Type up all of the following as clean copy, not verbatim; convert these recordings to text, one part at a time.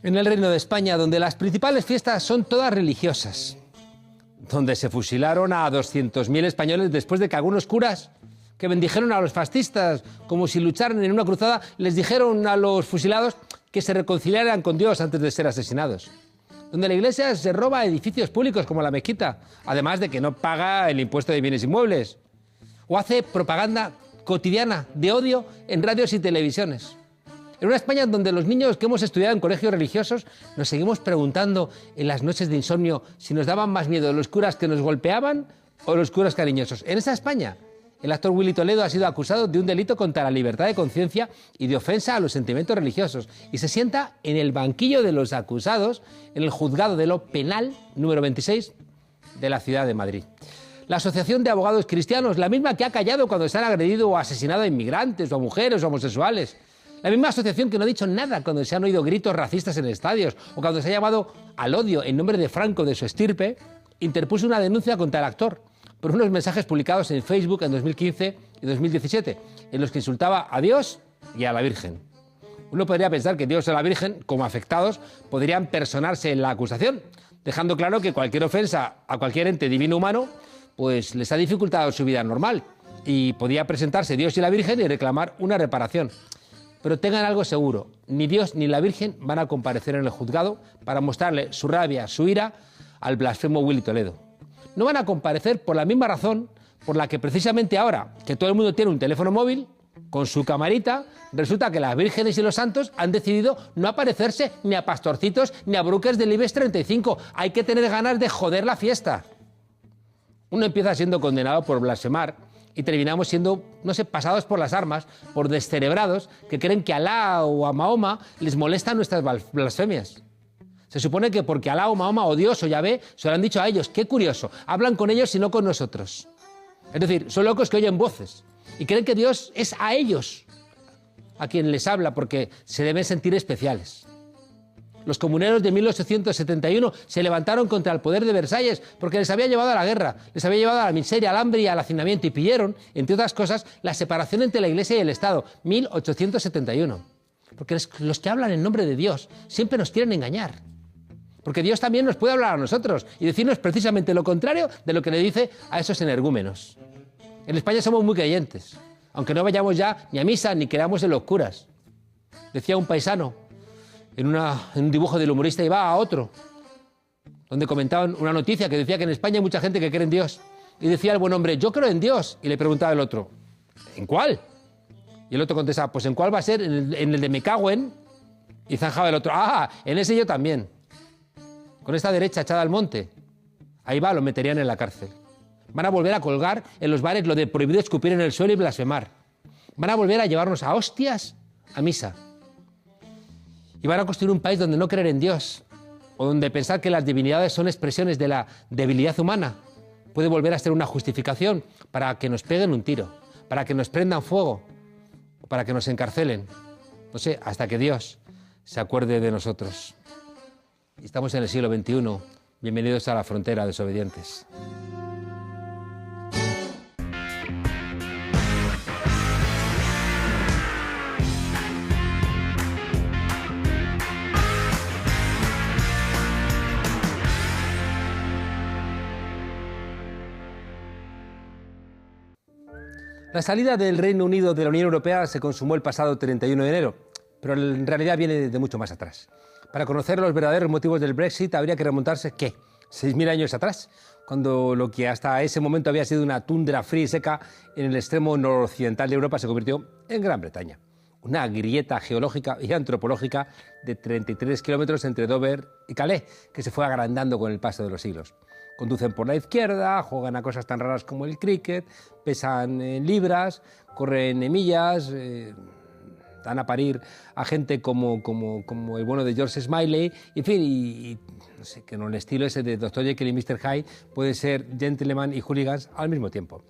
En el Reino de España, donde las principales fiestas son todas religiosas, donde se fusilaron a 200.000 españoles después de que algunos curas que bendijeron a los fascistas como si lucharan en una cruzada, les dijeron a los fusilados que se reconciliaran con Dios antes de ser asesinados. Donde la Iglesia se roba edificios públicos como la mezquita, además de que no paga el impuesto de bienes inmuebles. O hace propaganda cotidiana de odio en radios y televisiones. En una España donde los niños que hemos estudiado en colegios religiosos nos seguimos preguntando en las noches de insomnio si nos daban más miedo los curas que nos golpeaban o los curas cariñosos. En esa España, el actor Willy Toledo ha sido acusado de un delito contra la libertad de conciencia y de ofensa a los sentimientos religiosos y se sienta en el banquillo de los acusados en el juzgado de lo penal número 26 de la ciudad de Madrid. La Asociación de Abogados Cristianos, la misma que ha callado cuando se han agredido o asesinado a inmigrantes o a mujeres o homosexuales. La misma asociación que no ha dicho nada cuando se han oído gritos racistas en estadios o cuando se ha llamado al odio en nombre de Franco de su estirpe, interpuso una denuncia contra el actor por unos mensajes publicados en Facebook en 2015 y 2017, en los que insultaba a Dios y a la Virgen. Uno podría pensar que Dios o la Virgen, como afectados, podrían personarse en la acusación, dejando claro que cualquier ofensa a cualquier ente divino humano pues les ha dificultado su vida normal y podía presentarse Dios y la Virgen y reclamar una reparación. Pero tengan algo seguro, ni Dios ni la Virgen van a comparecer en el juzgado para mostrarle su rabia, su ira al blasfemo Willy Toledo. No van a comparecer por la misma razón por la que precisamente ahora que todo el mundo tiene un teléfono móvil, con su camarita, resulta que las vírgenes y los santos han decidido no aparecerse ni a pastorcitos ni a bruques del IBEX 35. Hay que tener ganas de joder la fiesta. Uno empieza siendo condenado por blasfemar y terminamos siendo, no sé, pasados por las armas, por descerebrados que creen que a Alá o a Mahoma les molestan nuestras blasfemias. Se supone que porque Alá o Mahoma o Dios o Yahvé se lo han dicho a ellos. Qué curioso, hablan con ellos y no con nosotros. Es decir, son locos que oyen voces y creen que Dios es a ellos a quien les habla porque se deben sentir especiales. Los comuneros de 1871 se levantaron contra el poder de Versalles porque les había llevado a la guerra, les había llevado a la miseria, al hambre y al hacinamiento y pidieron, entre otras cosas, la separación entre la Iglesia y el Estado, 1871. Porque los que hablan en nombre de Dios siempre nos quieren engañar. Porque Dios también nos puede hablar a nosotros y decirnos precisamente lo contrario de lo que le dice a esos energúmenos. En España somos muy creyentes, aunque no vayamos ya ni a misa ni creamos en los curas. Decía un paisano en un dibujo del humorista y va a otro, donde comentaban una noticia que decía que en España hay mucha gente que cree en Dios. Y decía el buen hombre, yo creo en Dios. Y le preguntaba el otro, ¿en cuál? Y el otro contestaba, pues ¿en cuál va a ser? En el de me cago en. Y zanjaba el otro, en ese yo también. Con esta derecha echada al monte, ahí va, lo meterían en la cárcel. Van a volver a colgar en los bares lo de prohibido escupir en el suelo y blasfemar. Van a volver a llevarnos a hostias a misa. Y van a construir un país donde no creer en Dios, o donde pensar que las divinidades son expresiones de la debilidad humana, puede volver a ser una justificación para que nos peguen un tiro, para que nos prendan fuego, o para que nos encarcelen. No sé, hasta que Dios se acuerde de nosotros. Estamos en el siglo XXI. Bienvenidos a la frontera, desobedientes. La salida del Reino Unido de la Unión Europea se consumó el pasado 31 de enero, pero en realidad viene de mucho más atrás. Para conocer los verdaderos motivos del Brexit habría que remontarse, ¿qué? 6.000 años atrás, cuando lo que hasta ese momento había sido una tundra fría y seca en el extremo noroccidental de Europa se convirtió en Gran Bretaña. Una grieta geológica y antropológica de 33 kilómetros entre Dover y Calais, que se fue agrandando con el paso de los siglos. Conducen por la izquierda, juegan a cosas tan raras como el cricket, pesan en libras, corren en millas, dan a parir a gente como el bueno de George Smiley, en fin, y no sé, que en el estilo ese de Dr. Jekyll y Mr. Hyde puede ser gentleman y hooligans al mismo tiempo.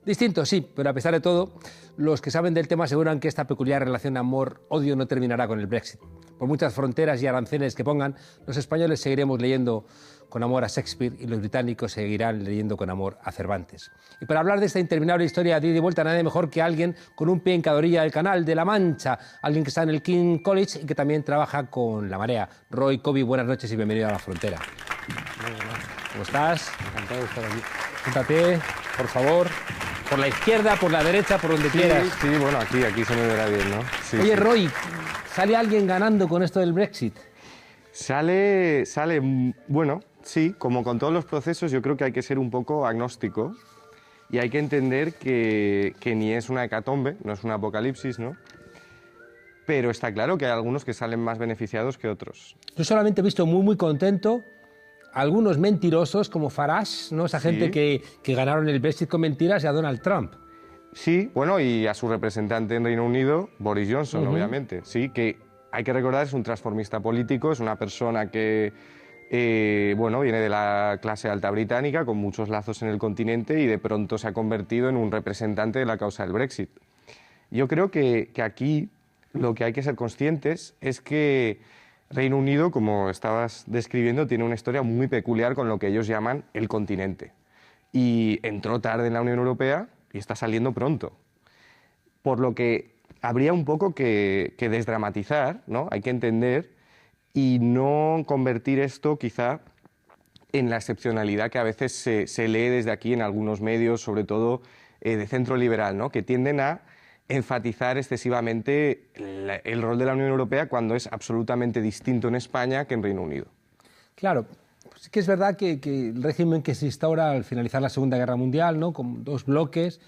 Distinto, sí, pero a pesar de todo, los que saben del tema aseguran que esta peculiar relación amor-odio no terminará con el Brexit. Por muchas fronteras y aranceles que pongan, los españoles seguiremos leyendo con amor a Shakespeare y los británicos seguirán leyendo con amor a Cervantes. Y para hablar de esta interminable historia de ida y vuelta, nadie mejor que alguien con un pie en cada orilla del Canal de la Mancha, alguien que está en el King College y que también trabaja con La Marea. Roy Covey, buenas noches y bienvenido a La Frontera. ¿Cómo estás? Encantado de estar aquí. Siéntate, por favor. Por la izquierda, por la derecha, por donde quieras. Sí, bueno, aquí se me verá bien, ¿no? Sí, Oye, sí. Roy, ¿sale alguien ganando con esto del Brexit? Sale, bueno, sí, como con todos los procesos, yo creo que hay que ser un poco agnóstico y hay que entender que ni es una hecatombe, no es un apocalipsis, ¿no? Pero está claro que hay algunos que salen más beneficiados que otros. Yo solamente he visto muy contento a algunos mentirosos como Farage, ¿no? Esa gente que ganaron el Brexit con mentiras, y a Donald Trump. Sí, bueno, y a su representante en Reino Unido, Boris Johnson, obviamente. Sí, que hay que recordar, es un transformista político, es una persona que, bueno, viene de la clase alta británica, con muchos lazos en el continente y de pronto se ha convertido en un representante de la causa del Brexit. Yo creo que aquí lo que hay que ser conscientes es que Reino Unido, como estabas describiendo, tiene una historia muy peculiar con lo que ellos llaman el continente. Y entró tarde en la Unión Europea y está saliendo pronto. Por lo que habría un poco que desdramatizar, ¿no? Hay que entender y no convertir esto quizá en la excepcionalidad que a veces se lee desde aquí en algunos medios, sobre todo de centro liberal, ¿no? Que tienden a enfatizar excesivamente el rol de la Unión Europea cuando es absolutamente distinto en España que en Reino Unido. Claro, sí que es verdad que el régimen que se instaura al finalizar la Segunda Guerra Mundial, ¿no? Con dos bloques,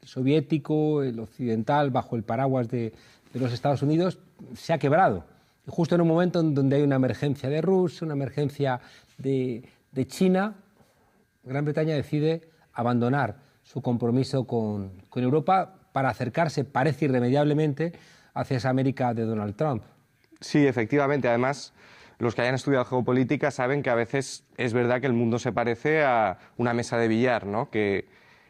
el soviético, el occidental, bajo el paraguas de los Estados Unidos, se ha quebrado. Y justo en un momento en donde hay una emergencia de Rusia, una emergencia de China, Gran Bretaña decide abandonar su compromiso con Europa para acercarse, parece irremediablemente, hacia esa América de Donald Trump. Sí, efectivamente. Además, los que hayan estudiado geopolítica saben que a veces es verdad que el mundo se parece a una mesa de billar, ¿no? Que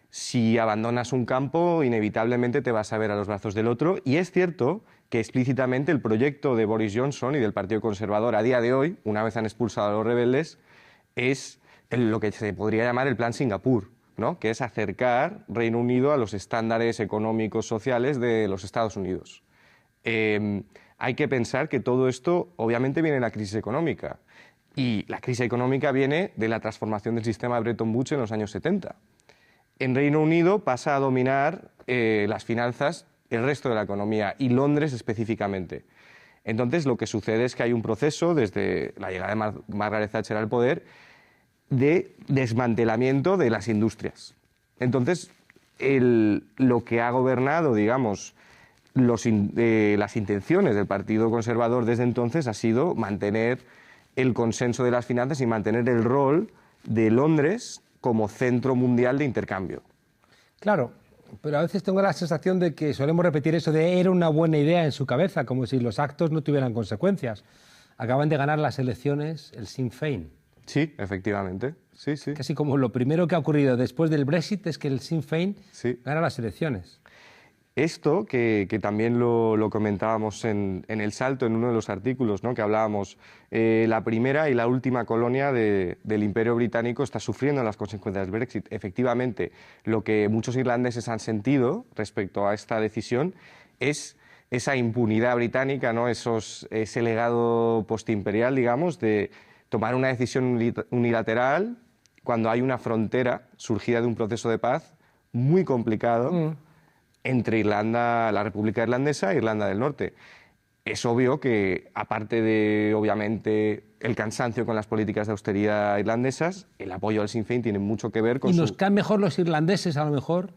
si abandonas un campo, inevitablemente te vas a ver a los brazos del otro. Y es cierto que explícitamente el proyecto de Boris Johnson y del Partido Conservador a día de hoy, una vez han expulsado a los rebeldes, es lo que se podría llamar el Plan Singapur, ¿no? Que es acercar Reino Unido a los estándares económicos, sociales de los Estados Unidos. Hay que pensar que todo esto obviamente viene de la crisis económica y la crisis económica viene de la transformación del sistema de Bretton Woods en los años 70. En Reino Unido pasa a dominar las finanzas el resto de la economía y Londres específicamente. Entonces lo que sucede es que hay un proceso desde la llegada de Margaret Thatcher al poder de desmantelamiento de las industrias. Entonces, lo que ha gobernado, digamos, las intenciones del Partido Conservador desde entonces ha sido mantener el consenso de las finanzas y mantener el rol de Londres como centro mundial de intercambio. Claro, pero a veces tengo la sensación de que solemos repetir eso de era una buena idea en su cabeza, como si los actos no tuvieran consecuencias. Acaban de ganar las elecciones el Sinn Féin. Sí, efectivamente. Sí, sí. Casi como lo primero que ha ocurrido después del Brexit es que el Sinn Féin gana las elecciones. Esto, que también lo comentábamos en El Salto, en uno de los artículos, ¿no? Que hablábamos, la primera y la última colonia del Imperio Británico está sufriendo las consecuencias del Brexit. Efectivamente, lo que muchos irlandeses han sentido respecto a esta decisión es esa impunidad británica, ¿no? Ese legado postimperial, digamos, de tomar una decisión unilateral cuando hay una frontera surgida de un proceso de paz muy complicado entre Irlanda, la República Irlandesa e Irlanda del Norte. Es obvio que, aparte de, obviamente, el cansancio con las políticas de austeridad irlandesas, el apoyo al Sinn Féin tiene mucho que ver con ¿Y nos caen mejor los irlandeses, a lo mejor?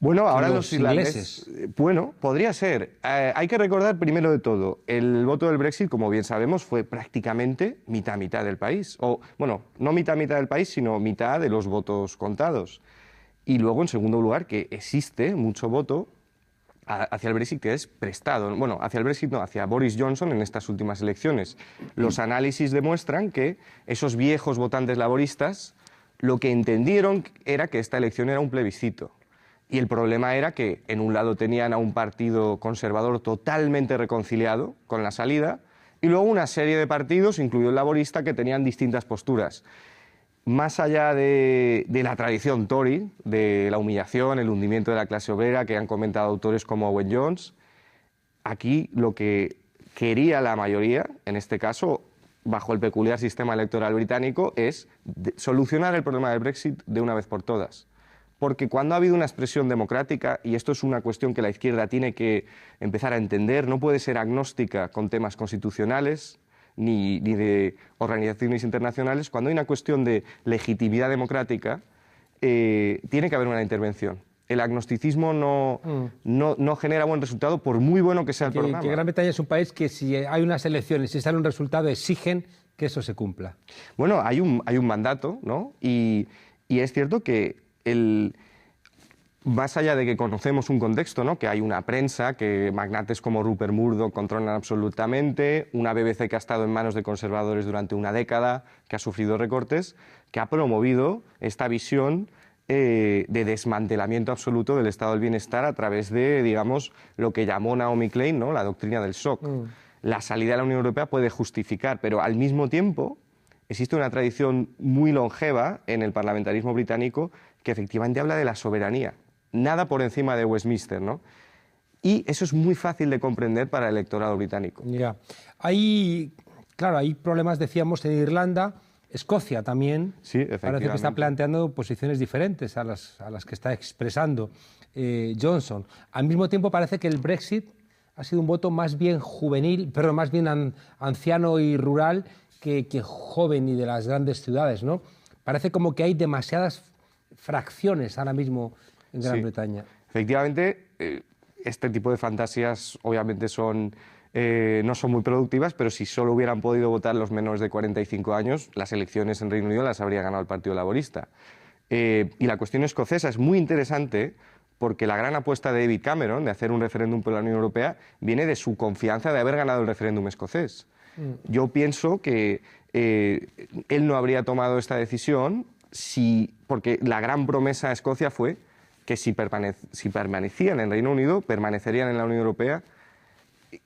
Bueno, ahora los irlandeses. Bueno, podría ser. Hay que recordar, primero de todo, el voto del Brexit, como bien sabemos, fue prácticamente mitad-mitad del país. O, bueno, no mitad-mitad del país, sino mitad de los votos contados. Y luego, en segundo lugar, que existe mucho voto hacia el Brexit que es prestado. Bueno, hacia el Brexit no, hacia Boris Johnson en estas últimas elecciones. Los análisis demuestran que esos viejos votantes laboristas lo que entendieron era que esta elección era un plebiscito. Y el problema era que en un lado tenían a un partido conservador totalmente reconciliado con la salida y luego una serie de partidos, incluido el laborista, que tenían distintas posturas. Más allá de la tradición Tory, de la humillación, el hundimiento de la clase obrera, que han comentado autores como Owen Jones, aquí lo que quería la mayoría, en este caso, bajo el peculiar sistema electoral británico, es solucionar el problema del Brexit de una vez por todas. Porque cuando ha habido una expresión democrática, y esto es una cuestión que la izquierda tiene que empezar a entender, no puede ser agnóstica con temas constitucionales ni de organizaciones internacionales, cuando hay una cuestión de legitimidad democrática, tiene que haber una intervención. El agnosticismo no genera buen resultado, por muy bueno que sea el programa. Que Gran Bretaña es un país que si hay unas elecciones y si sale un resultado, exigen que eso se cumpla. Bueno, hay un mandato, ¿no? Y es cierto que más allá de que conocemos un contexto, ¿no? Que hay una prensa, que magnates como Rupert Murdoch controlan absolutamente, una BBC que ha estado en manos de conservadores durante una década, que ha sufrido recortes, que ha promovido esta visión de desmantelamiento absoluto del estado del bienestar a través de, digamos, lo que llamó Naomi Klein, ¿no? La doctrina del shock. La salida de la Unión Europea puede justificar, pero al mismo tiempo existe una tradición muy longeva en el parlamentarismo británico que efectivamente habla de la soberanía. Nada por encima de Westminster, ¿no? Y eso es muy fácil de comprender para el electorado británico. Ya. Claro, hay problemas, decíamos, en Irlanda, Escocia también. Sí, efectivamente. Parece que está planteando posiciones diferentes a las que está expresando Johnson. Al mismo tiempo parece que el Brexit ha sido un voto más bien juvenil, pero más bien anciano y rural que joven y de las grandes ciudades, ¿no? Parece como que hay demasiadas fracciones ahora mismo en Gran Bretaña. Efectivamente, este tipo de fantasías obviamente no son muy productivas, pero si solo hubieran podido votar los menores de 45 años, las elecciones en Reino Unido las habría ganado el Partido Laborista. Y la cuestión escocesa es muy interesante porque la gran apuesta de David Cameron de hacer un referéndum por la Unión Europea viene de su confianza de haber ganado el referéndum escocés. Yo pienso que él no habría tomado esta decisión porque la gran promesa a Escocia fue que si permanecían en Reino Unido, permanecerían en la Unión Europea,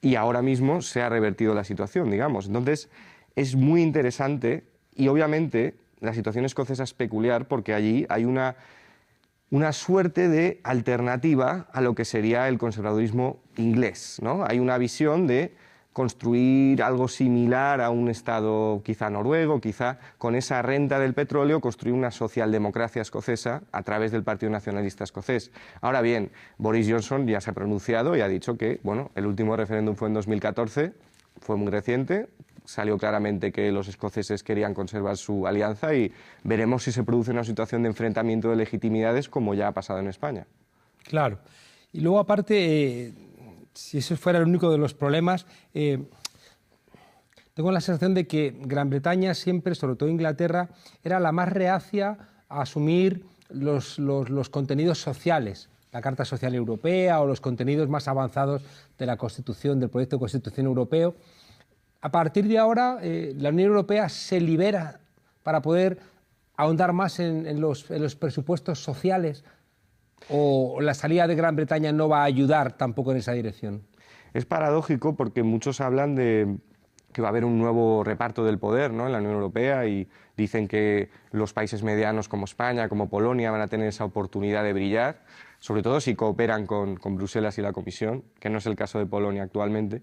y ahora mismo se ha revertido la situación, digamos. Entonces, es muy interesante y obviamente la situación escocesa es peculiar porque allí hay una suerte de alternativa a lo que sería el conservadurismo inglés, ¿no? Hay una visión de construir algo similar a un Estado quizá noruego, quizá con esa renta del petróleo construir una socialdemocracia escocesa a través del Partido Nacionalista Escocés. Ahora bien, Boris Johnson ya se ha pronunciado y ha dicho que, bueno, el último referéndum fue en 2014, fue muy reciente, salió claramente que los escoceses querían conservar su alianza y veremos si se produce una situación de enfrentamiento de legitimidades como ya ha pasado en España. Claro. Y luego, aparte, si ese fuera el único de los problemas, tengo la sensación de que Gran Bretaña siempre, sobre todo Inglaterra, era la más reacia a asumir los contenidos sociales, la Carta Social Europea o los contenidos más avanzados de la Constitución, del proyecto de Constitución Europeo. A partir de ahora, la Unión Europea se libera para poder ahondar más en los presupuestos sociales, ¿o la salida de Gran Bretaña no va a ayudar tampoco en esa dirección? Es paradójico porque muchos hablan de que va a haber un nuevo reparto del poder, ¿no?, en la Unión Europea, y dicen que los países medianos como España, como Polonia, van a tener esa oportunidad de brillar, sobre todo si cooperan con Bruselas y la Comisión, que no es el caso de Polonia actualmente.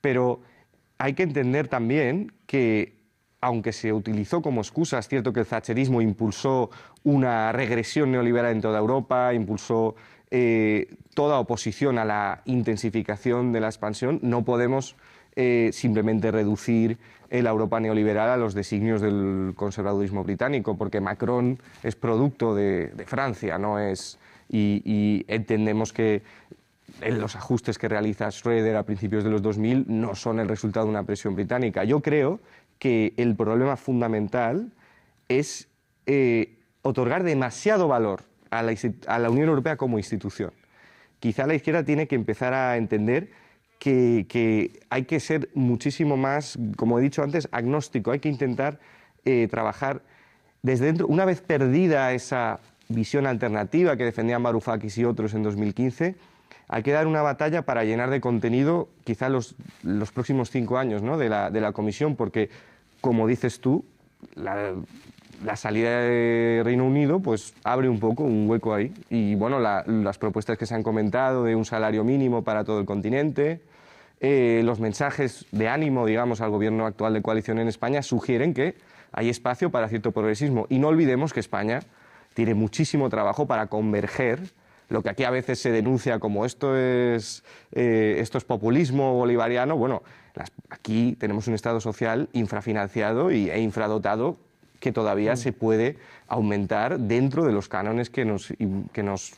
Pero hay que entender también que, aunque se utilizó como excusa, es cierto que el thatcherismo impulsó una regresión neoliberal en toda Europa, impulsó toda oposición a la intensificación de la expansión, no podemos simplemente reducir la Europa neoliberal a los designios del conservadurismo británico, porque Macron es producto de Francia, no es, y entendemos que los ajustes que realiza Schröder a principios de los 2000 no son el resultado de una presión británica. Yo creo que el problema fundamental es otorgar demasiado valor a la Unión Europea como institución. Quizá la izquierda tiene que empezar a entender que hay que ser muchísimo más, como he dicho antes, agnóstico. Hay que intentar trabajar desde dentro. Una vez perdida esa visión alternativa que defendían Varoufakis y otros en 2015, hay que dar una batalla para llenar de contenido quizá los próximos 5 años, ¿no?, de la Comisión, porque, como dices tú, la salida de Reino Unido pues abre un poco un hueco ahí. Y bueno, las propuestas que se han comentado de un salario mínimo para todo el continente, los mensajes de ánimo, digamos, al gobierno actual de coalición en España sugieren que hay espacio para cierto progresismo. Y no olvidemos que España tiene muchísimo trabajo para converger. Lo que aquí a veces se denuncia como esto es populismo bolivariano, bueno, aquí tenemos un Estado social infrafinanciado e infradotado que todavía se puede aumentar dentro de los cánones que nos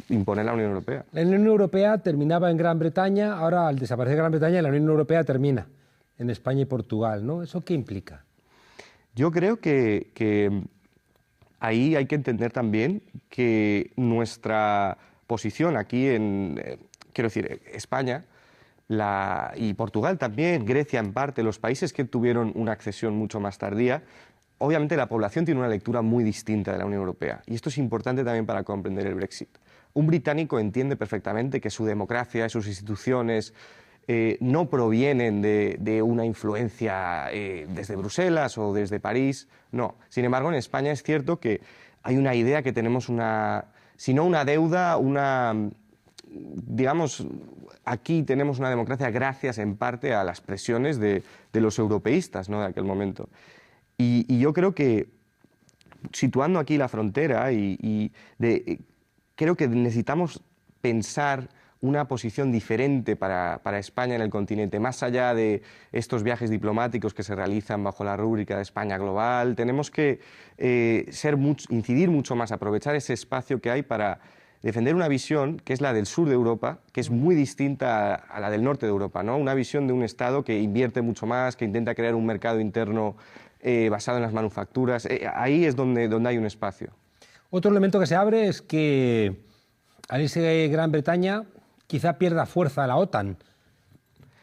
impone la Unión Europea. La Unión Europea terminaba en Gran Bretaña, ahora al desaparecer Gran Bretaña la Unión Europea termina en España y Portugal, ¿no? ¿Eso qué implica? Yo creo que ahí hay que entender también que nuestra posición aquí quiero decir, España y Portugal también, Grecia en parte, los países que tuvieron una accesión mucho más tardía, obviamente la población tiene una lectura muy distinta de la Unión Europea y esto es importante también para comprender el Brexit. Un británico entiende perfectamente que su democracia, sus instituciones no provienen de una influencia desde Bruselas o desde París, no. Sin embargo, en España es cierto que hay una idea que tenemos si no una deuda, digamos, aquí tenemos una democracia gracias en parte a las presiones de los europeístas, ¿no?, de aquel momento. Y yo creo que, situando aquí la frontera, creo que necesitamos pensar una posición diferente para España en el continente, más allá de estos viajes diplomáticos que se realizan bajo la rúbrica de España Global. Tenemos que incidir mucho más, aprovechar ese espacio que hay para defender una visión que es la del sur de Europa, que es muy distinta a la del norte de Europa, ¿no? Una visión de un Estado que invierte mucho más, que intenta crear un mercado interno basado en las manufacturas. Ahí es donde hay un espacio. Otro elemento que se abre es que al irse Gran Bretaña quizá pierda fuerza la OTAN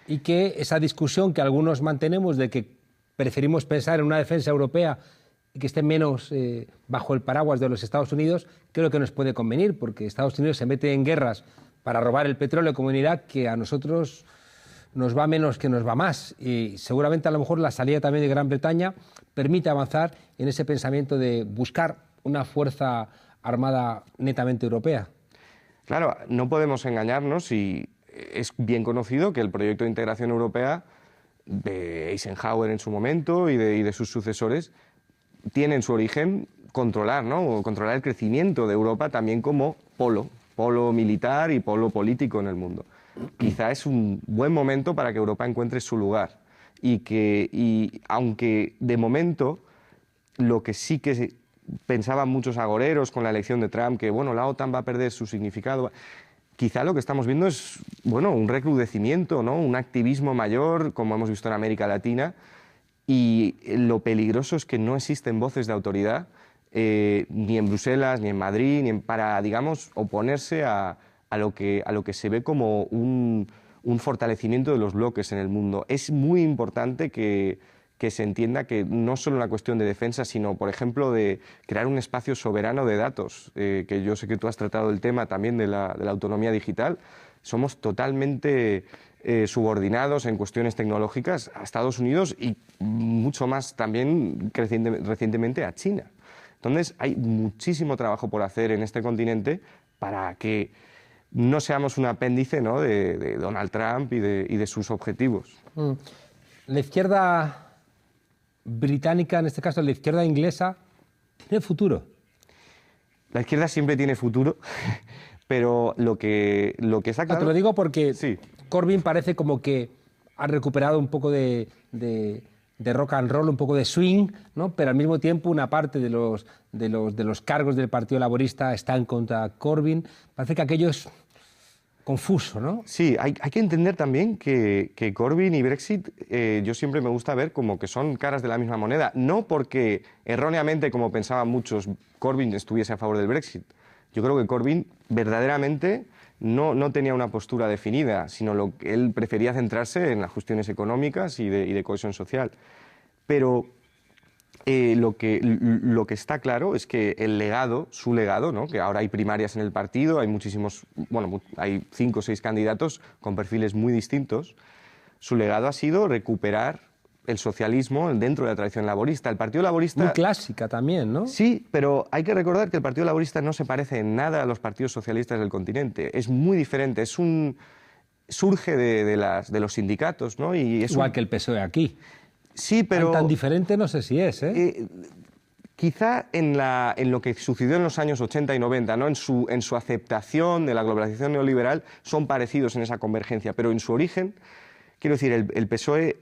y que esa discusión que algunos mantenemos de que preferimos pensar en una defensa europea y que esté menos bajo el paraguas de los Estados Unidos, creo que nos puede convenir, porque Estados Unidos se mete en guerras para robar el petróleo como en Irak, que a nosotros nos va menos que nos va más. Y seguramente a lo mejor la salida también de Gran Bretaña permite avanzar en ese pensamiento de buscar una fuerza armada netamente europea. Claro, no podemos engañarnos y es bien conocido que el proyecto de integración europea de Eisenhower en su momento y de sus sucesores tiene en su origen controlar el crecimiento de Europa también como polo militar y polo político en el mundo. Quizá es un buen momento para que Europa encuentre su lugar y aunque de momento lo que sí que pensaban muchos agoreros con la elección de Trump, que bueno, la OTAN va a perder su significado, quizá lo que estamos viendo es un recrudecimiento, ¿no?, un activismo mayor, como hemos visto en América Latina, y lo peligroso es que no existen voces de autoridad ni en Bruselas, ni en Madrid, para, digamos, oponerse a lo que se ve como un fortalecimiento de los bloques en el mundo. Es muy importante que se entienda que no es solo una cuestión de defensa, sino, por ejemplo, de crear un espacio soberano de datos, que yo sé que tú has tratado el tema también de la autonomía digital. Somos totalmente subordinados en cuestiones tecnológicas a Estados Unidos y mucho más también recientemente a China. Entonces, hay muchísimo trabajo por hacer en este continente para que no seamos un apéndice, ¿no?, de Donald Trump y de sus objetivos. La izquierda británica, en este caso la izquierda inglesa, tiene futuro. La izquierda siempre tiene futuro, pero lo que está claro... Te lo digo porque sí. Corbyn parece como que ha recuperado un poco de rock and roll, un poco de swing, ¿no? Pero al mismo tiempo una parte de los cargos del Partido Laborista están contra Corbyn. Parece que aquello es confuso, ¿no? Sí, hay que entender también que Corbyn y Brexit, yo siempre me gusta ver como que son caras de la misma moneda. No porque erróneamente, como pensaban muchos, Corbyn estuviese a favor del Brexit. Yo creo que Corbyn verdaderamente no tenía una postura definida, sino lo que él prefería centrarse en las cuestiones económicas y de cohesión social. Pero lo que está claro es que el legado, su legado, ¿no? Que ahora hay primarias en el partido, hay muchísimos, bueno, hay 5 o 6 candidatos con perfiles muy distintos. Su legado ha sido recuperar el socialismo dentro de la tradición laborista. El Partido Laborista... Muy clásica también, ¿no? Sí, pero hay que recordar que el Partido Laborista no se parece en nada a los partidos socialistas del continente. Es muy diferente, surge de los sindicatos, ¿no? Y es igual que el PSOE aquí. Sí, pero... Tan diferente no sé si es, ¿eh? Quizá en lo que sucedió en los años 80 y 90, ¿no? en su aceptación de la globalización neoliberal, son parecidos en esa convergencia, pero en su origen, quiero decir, el PSOE,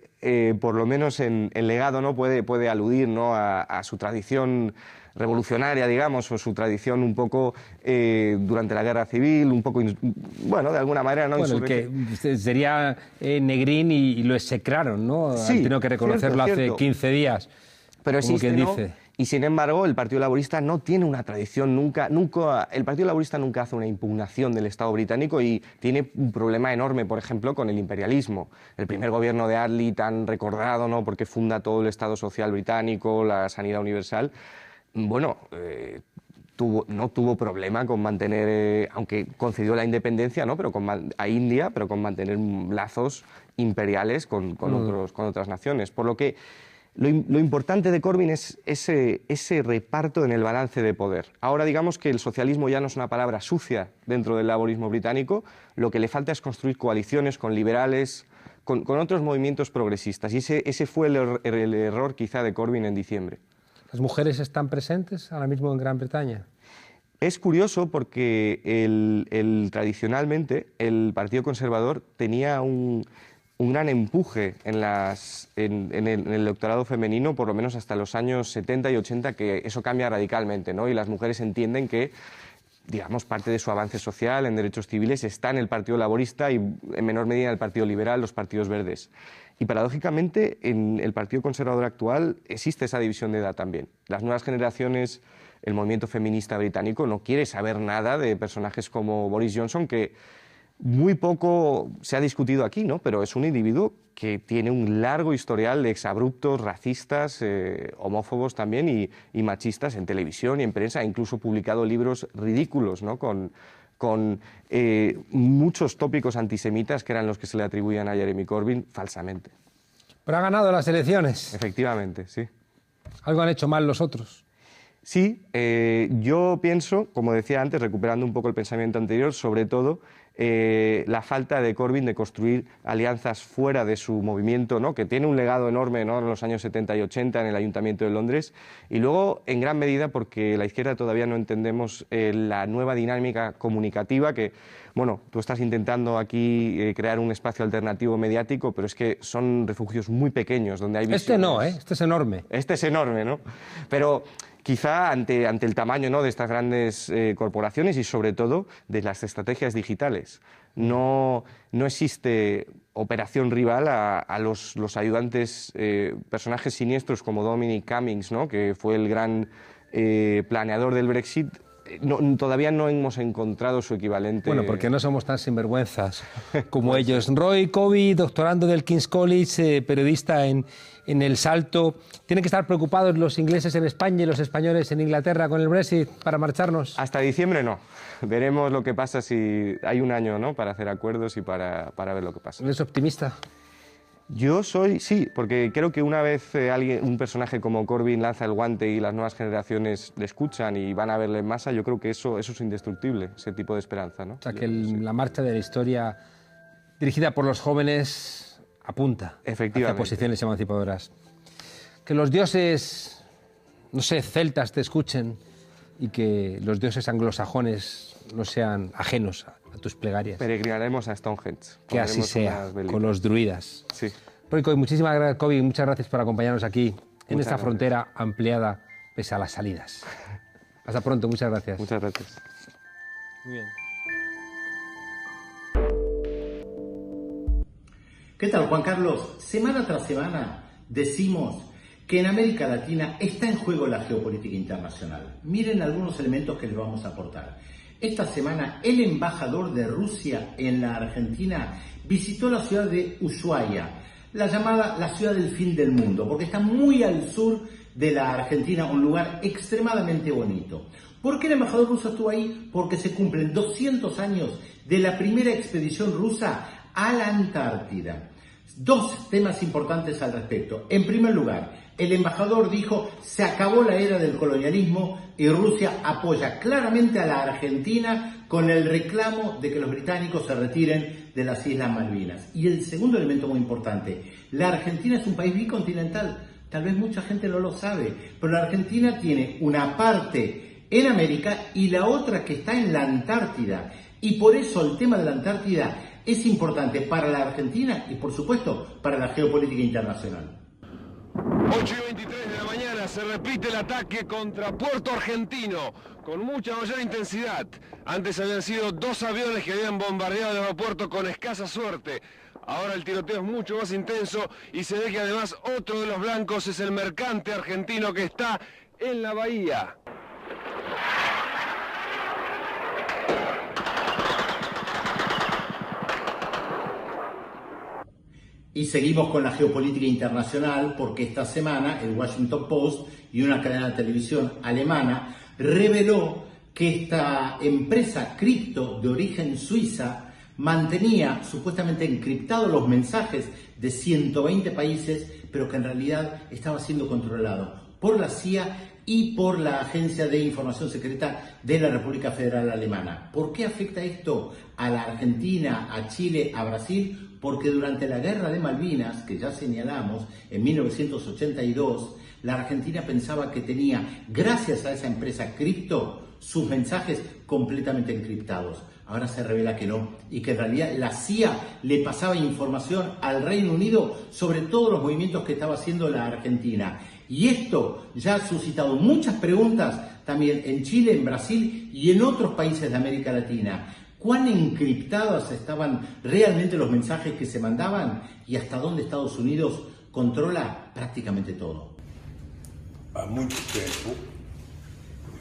por lo menos en legado, ¿no? puede aludir, ¿no? a su tradición revolucionaria, digamos, o su tradición un poco durante la Guerra Civil, un poco, bueno, de alguna manera, ¿no? Bueno, el que sería Negrín y lo execraron, ¿no? Sí, han tenido que reconocerlo cierto. hace 15 días. Pero existe, ¿no? dice. Y sin embargo, el Partido Laborista no tiene una tradición, nunca, el Partido Laborista nunca hace una impugnación del Estado británico y tiene un problema enorme, por ejemplo, con el imperialismo. El primer gobierno de Attlee, tan recordado, ¿no? Porque funda todo el Estado social británico, la sanidad universal, bueno, no tuvo problema con mantener, aunque concedió la independencia, ¿no? A India, pero con mantener lazos imperiales con otras naciones. Por lo que lo importante de Corbyn es ese reparto en el balance de poder. Ahora digamos que el socialismo ya no es una palabra sucia dentro del laborismo británico, lo que le falta es construir coaliciones con liberales, con otros movimientos progresistas, y ese fue el error quizá de Corbyn en diciembre. ¿Las mujeres están presentes ahora mismo en Gran Bretaña? Es curioso porque tradicionalmente el Partido Conservador tenía un gran empuje en el electorado femenino, por lo menos hasta los años 70 y 80, que eso cambia radicalmente, ¿no? Y las mujeres entienden que, digamos, parte de su avance social en derechos civiles está en el Partido Laborista y en menor medida en el Partido Liberal, los partidos verdes. Y paradójicamente en el Partido Conservador actual existe esa división de edad también. Las nuevas generaciones, el movimiento feminista británico no quiere saber nada de personajes como Boris Johnson, que muy poco se ha discutido aquí, ¿no? Pero es un individuo que tiene un largo historial de exabruptos, racistas, homófobos también y machistas en televisión y en prensa. Ha incluso publicado libros ridículos, ¿no? Con muchos tópicos antisemitas que eran los que se le atribuían a Jeremy Corbyn falsamente. Pero ha ganado las elecciones. Efectivamente, sí. ¿Algo han hecho mal los otros? Sí, yo pienso, como decía antes, recuperando un poco el pensamiento anterior, sobre todo la falta de Corbyn de construir alianzas fuera de su movimiento, ¿no? Que tiene un legado enorme, ¿no? En los años 70 y 80 en el Ayuntamiento de Londres, y luego en gran medida porque la izquierda todavía no entendemos la nueva dinámica comunicativa que, bueno, tú estás intentando aquí crear un espacio alternativo mediático, pero es que son refugios muy pequeños donde hay visiones. Este no, este es enorme. Este es enorme, ¿no? Pero quizá ante el tamaño, ¿no? de estas grandes corporaciones y sobre todo de las estrategias digitales. No existe operación rival a los ayudantes, personajes siniestros como Dominic Cummings, ¿no? que fue el gran planeador del Brexit. Todavía no hemos encontrado su equivalente. Bueno, porque no somos tan sinvergüenzas como ellos. Roy Covey, doctorando del King's College, periodista en El Salto. ¿Tienen que estar preocupados los ingleses en España y los españoles en Inglaterra con el Brexit para marcharnos? Hasta diciembre no. Veremos lo que pasa si hay un año, ¿no? para hacer acuerdos y para ver lo que pasa. ¿Eres optimista? Yo sí, porque creo que una vez un personaje como Corbyn lanza el guante y las nuevas generaciones le escuchan y van a verle en masa, yo creo que eso es indestructible, ese tipo de esperanza, ¿no? O sea, que la marcha de la historia dirigida por los jóvenes apunta hacia posiciones emancipadoras. Que los dioses, no sé, celtas te escuchen y que los dioses anglosajones no sean ajenos a tus plegarias. Peregrinaremos a Stonehenge. Que así sea, con los druidas. Sí. Roy Covey, muchísimas gracias, Covey, muchas gracias por acompañarnos aquí en esta frontera ampliada pese a las salidas. Hasta pronto, muchas gracias. Muchas gracias. Muy bien. ¿Qué tal, Juan Carlos? Semana tras semana decimos que en América Latina está en juego la geopolítica internacional. Miren algunos elementos que les vamos a aportar. Esta semana el embajador de Rusia en la Argentina visitó la ciudad de Ushuaia, la ciudad del fin del mundo, porque está muy al sur de la Argentina un lugar extremadamente bonito. ¿Por qué el embajador ruso estuvo ahí? Porque se cumplen 200 años de la primera expedición rusa a la Antártida. Dos temas importantes al respecto. En primer lugar, el embajador dijo: se acabó la era del colonialismo y Rusia apoya claramente a la Argentina con el reclamo de que los británicos se retiren de las Islas Malvinas. Y el segundo elemento muy importante, la Argentina es un país bicontinental. Tal vez mucha gente no lo sabe, pero la Argentina tiene una parte en América y la otra que está en la Antártida. Y por eso el tema de la Antártida es importante para la Argentina y, por supuesto, para la geopolítica internacional. 8:23 de la mañana se repite el ataque contra Puerto Argentino con mucha mayor intensidad. Antes habían sido 2 aviones que habían bombardeado el aeropuerto con escasa suerte. Ahora el tiroteo es mucho más intenso y se ve que además otro de los blancos es el mercante argentino que está en la bahía. Y seguimos con la geopolítica internacional porque esta semana el Washington Post y una cadena de televisión alemana reveló que esta empresa cripto de origen suiza mantenía supuestamente encriptados los mensajes de 120 países, pero que en realidad estaba siendo controlado por la CIA y por la Agencia de Información Secreta de la República Federal Alemana. ¿Por qué afecta esto a la Argentina, a Chile, a Brasil? Porque durante la Guerra de Malvinas, que ya señalamos, en 1982, la Argentina pensaba que tenía, gracias a esa empresa cripto, sus mensajes completamente encriptados. Ahora se revela que no, y que en realidad la CIA le pasaba información al Reino Unido sobre todos los movimientos que estaba haciendo la Argentina. Y esto ya ha suscitado muchas preguntas también en Chile, en Brasil y en otros países de América Latina. ¿Cuán encriptados estaban realmente los mensajes que se mandaban y hasta dónde Estados Unidos controla prácticamente todo? Há muito tempo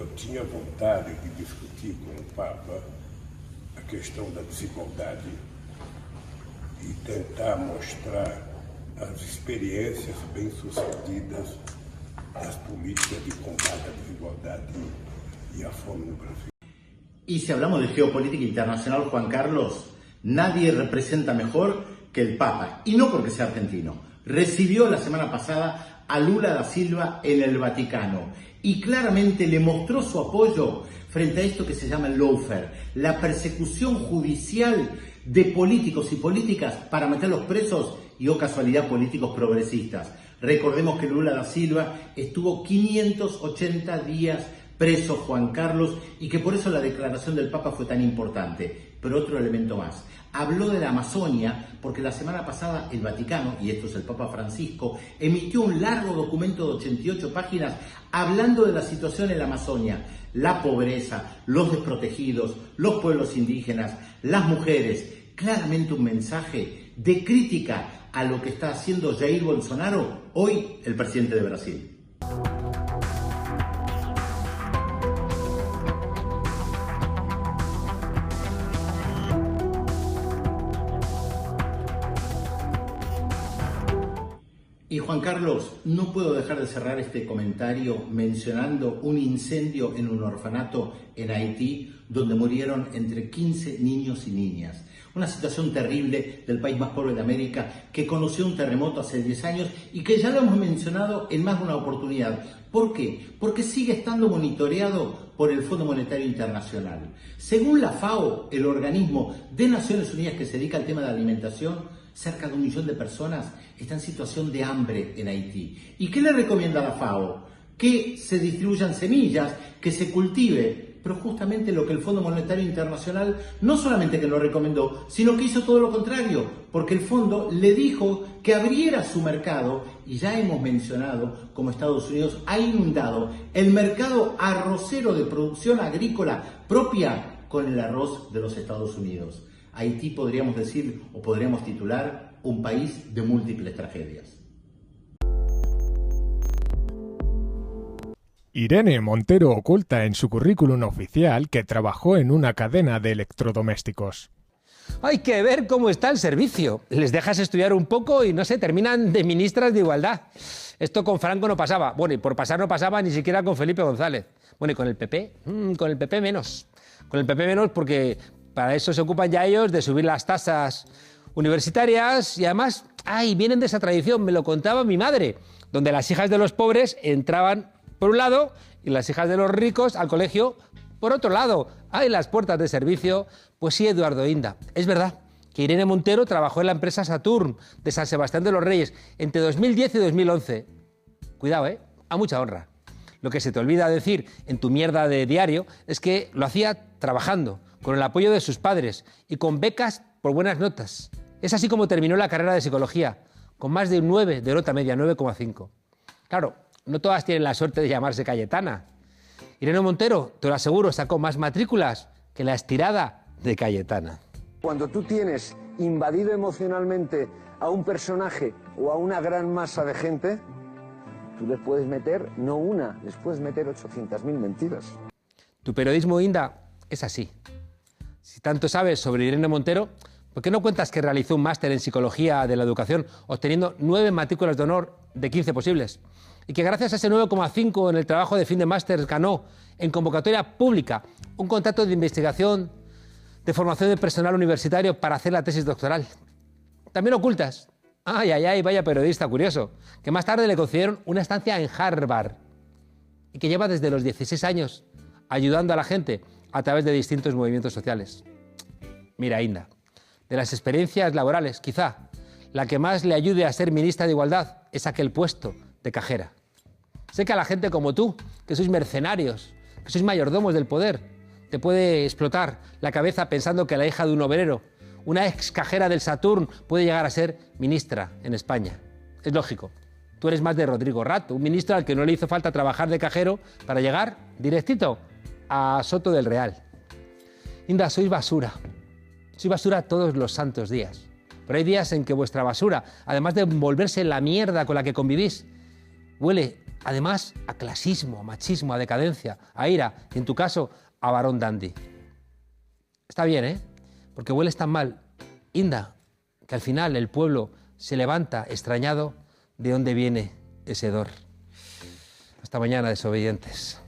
eu tinha vontade de discutir com o Papa a questão da desigualdade e tentar mostrar as experiências bem-sucedidas das políticas de combate à desigualdade e à fome no Brasil. Y si hablamos de geopolítica internacional, Juan Carlos, nadie representa mejor que el Papa, y no porque sea argentino. Recibió la semana pasada a Lula da Silva en el Vaticano y claramente le mostró su apoyo frente a esto que se llama el lawfare, la persecución judicial de políticos y políticas para meterlos presos y, oh casualidad, políticos progresistas. Recordemos que Lula da Silva estuvo 580 días preso, Juan Carlos, y que por eso la declaración del Papa fue tan importante. Pero otro elemento más. Habló de la Amazonia porque la semana pasada el Vaticano, y esto es el Papa Francisco, emitió un largo documento de 88 páginas hablando de la situación en la Amazonia, la pobreza, los desprotegidos, los pueblos indígenas, las mujeres. Claramente un mensaje de crítica a lo que está haciendo Jair Bolsonaro, hoy el presidente de Brasil. Y Juan Carlos, no puedo dejar de cerrar este comentario mencionando un incendio en un orfanato en Haití donde murieron entre 15 niños y niñas. Una situación terrible del país más pobre de América que conoció un terremoto hace 10 años y que ya lo hemos mencionado en más de una oportunidad. ¿Por qué? Porque sigue estando monitoreado por el Fondo Monetario Internacional. Según la FAO, el organismo de Naciones Unidas que se dedica al tema de la alimentación, cerca de 1 millón de personas están en situación de hambre en Haití. ¿Y qué le recomienda la FAO? Que se distribuyan semillas, que se cultive. Pero justamente lo que el Fondo Monetario Internacional no solamente que lo recomendó, sino que hizo todo lo contrario, porque el fondo le dijo que abriera su mercado, y ya hemos mencionado cómo Estados Unidos ha inundado el mercado arrocero de producción agrícola propia con el arroz de los Estados Unidos. Haití podríamos decir, o podríamos titular, un país de múltiples tragedias. Irene Montero oculta en su currículum oficial que trabajó en una cadena de electrodomésticos. Hay que ver cómo está el servicio. Les dejas estudiar un poco y, no sé, terminan de ministras de Igualdad. Esto con Franco no pasaba. Bueno, y por pasar no pasaba ni siquiera con Felipe González. Bueno, y con el PP, con el PP menos. Con el PP menos porque para eso se ocupan ya ellos de subir las tasas universitarias y además, vienen de esa tradición, me lo contaba mi madre, donde las hijas de los pobres entraban por un lado y las hijas de los ricos al colegio por otro lado. Las puertas de servicio. Pues sí, Eduardo Inda, es verdad que Irene Montero trabajó en la empresa Saturn de San Sebastián de los Reyes entre 2010 y 2011. Cuidado, a mucha honra. Lo que se te olvida decir en tu mierda de diario es que lo hacía trabajando, con el apoyo de sus padres y con becas por buenas notas. Es así como terminó la carrera de psicología, con más de un 9 de nota media, 9,5. Claro, no todas tienen la suerte de llamarse Cayetana. Irene Montero, te lo aseguro, sacó más matrículas que la estirada de Cayetana. Cuando tú tienes invadido emocionalmente a un personaje o a una gran masa de gente, tú les puedes meter, no una, les puedes meter 800.000 mentiras. Tu periodismo, Inda, es así. Si tanto sabes sobre Irene Montero, ¿por qué no cuentas que realizó un máster en Psicología de la Educación, obteniendo 9 matrículas de honor de 15 posibles? Y que gracias a ese 9,5 en el trabajo de fin de máster ganó, en convocatoria pública, un contrato de investigación de formación de personal universitario para hacer la tesis doctoral. También ocultas, vaya periodista curioso, que más tarde le concedieron una estancia en Harvard y que lleva desde los 16 años ayudando a la gente a través de distintos movimientos sociales. Mira, Inda, de las experiencias laborales, quizá la que más le ayude a ser ministra de Igualdad es aquel puesto de cajera. Sé que a la gente como tú, que sois mercenarios, que sois mayordomos del poder, te puede explotar la cabeza pensando que la hija de un obrero, una ex cajera del Saturn, puede llegar a ser ministra en España. Es lógico. Tú eres más de Rodrigo Rato, un ministro al que no le hizo falta trabajar de cajero para llegar directito a Soto del Real. Inda, sois basura. Sois basura todos los santos días. Pero hay días en que vuestra basura, además de envolverse en la mierda con la que convivís, huele además a clasismo, a machismo, a decadencia, a ira y, en tu caso, a varón dandy. Está bien, porque hueles tan mal, Inda, que al final el pueblo se levanta extrañado de dónde viene ese hedor. Hasta mañana, desobedientes.